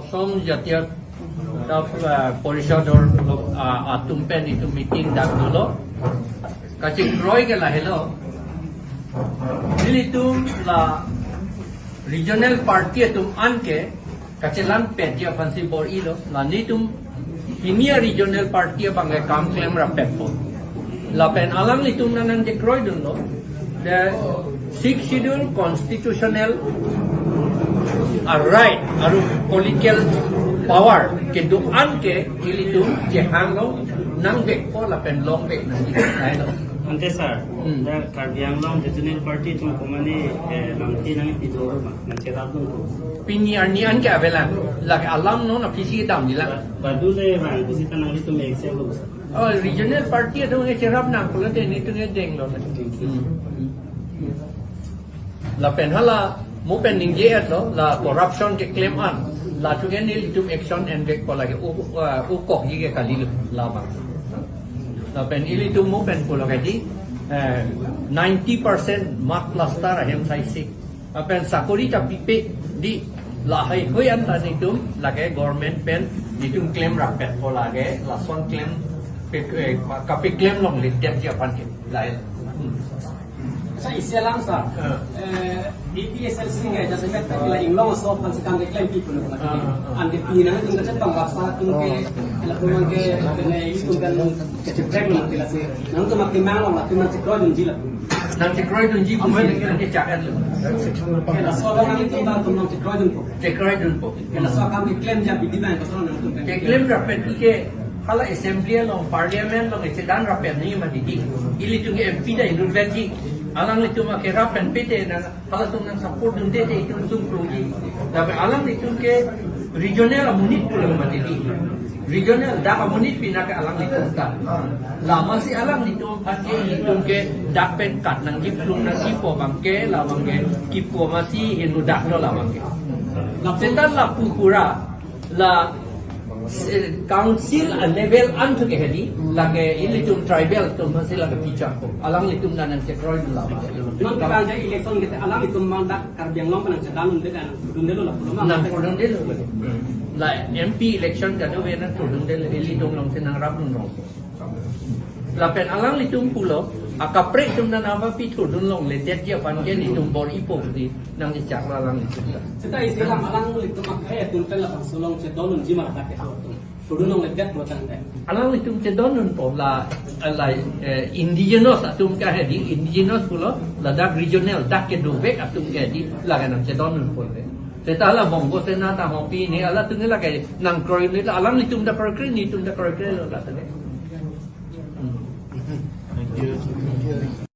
অসম জাতীয় পৰিষদৰ আতুমপেন ইটো মিটিং ডাকলো কাছে ক্ৰয় গেলা hello Dilitum la regional party atum anke kacelan petia fancy bor ilo la nitum hinia regional party bangai kam claim Rappetpo Lapen alang litum nanang de kroidun lo the 6th schedule constitutional right aru political power kintu anke ilitum jehang lo nang bek po Lapen long bek nang dai lo Ante sir, Karbiang long regional party tu kumani nanti nang tidur mah nanti rabu tu. Pini Arni an ke avelan, lagi alam no na visi dam nila. Badu le bang visi tanang itu make sale lu. Oh regional party itu nge cerap nak kalau dia itu nge deng lo. Lapen hala mu pen ningje lo la corruption ke claim an, la tu ke nil itu action and back ko lagi u kok ye kali la bang. Lapen ili tu mu pen ko lagi 90% mak plaster ahem saisik. Lapen sakuri tapi di lahai hoyan tadi tu lagi government pen ditum claim Rappetpo lagi lason claim kapi claim long lihat siapan ke lain. Sa isya lang sa APSLC nga jasa mek takila inglong so pan sa kan claim people ko lagi ande pina ng kasi tanggap sa tung ke lapungan ke na itu kan kecek lang kila se nang to makimang lang lapungan sa kroy jila Nang si Kroy dun ji po nanti cakat lo. kila so lang itu ba to nang sa kroy po Si Kroy dun po. kila so kan claim ja bidiban ko so nang to Si claim Rappetpo ke hala assembly long parliament long sedan Rappetpo ni madidi. Ili tu MP dah Kevangji alang itu make Rappetpo pete na hala tu nang support dun dete itu sum proji. Tapi alang itu ke regional amunit pulang madidi. Regional dak amunit pina ke alang itu kan. Lama si alang itu pakai itu ke dak pen kat nang giplung nang kipo bangke la bangke kipo masih hindu dak lo la bangke. Setan la pukura la council level antu ke hedi lage ilitum tribal tu masih lage picak ko alang litum nanan sekroy la nang kanja election kita alam itu mandak Karbiang long panang sedalun de kan dundelo la pulama nang kodong delo la MP election kan do wena kodong delo ilitum long senang rap nong la pen alang litum pulo akapre tum nan apa pitu dun long le tet dia pan ke litum bor ipo di nang dicak alang litum Sita isi lang alang itu makaya tuntel la pangsulong sedalun jima la ke Tudunong legat buatan teh. Alang litum cedonun po la indigenous atum ka hedi indigenous pulo la dak regional dak ke dubek atum ka hedi la kanam cedonun po le. Seta la bongo sena ta hopi ni ala tungi la ke nang kroy ni alang litum da perkri ni tum da perkri lo la tane.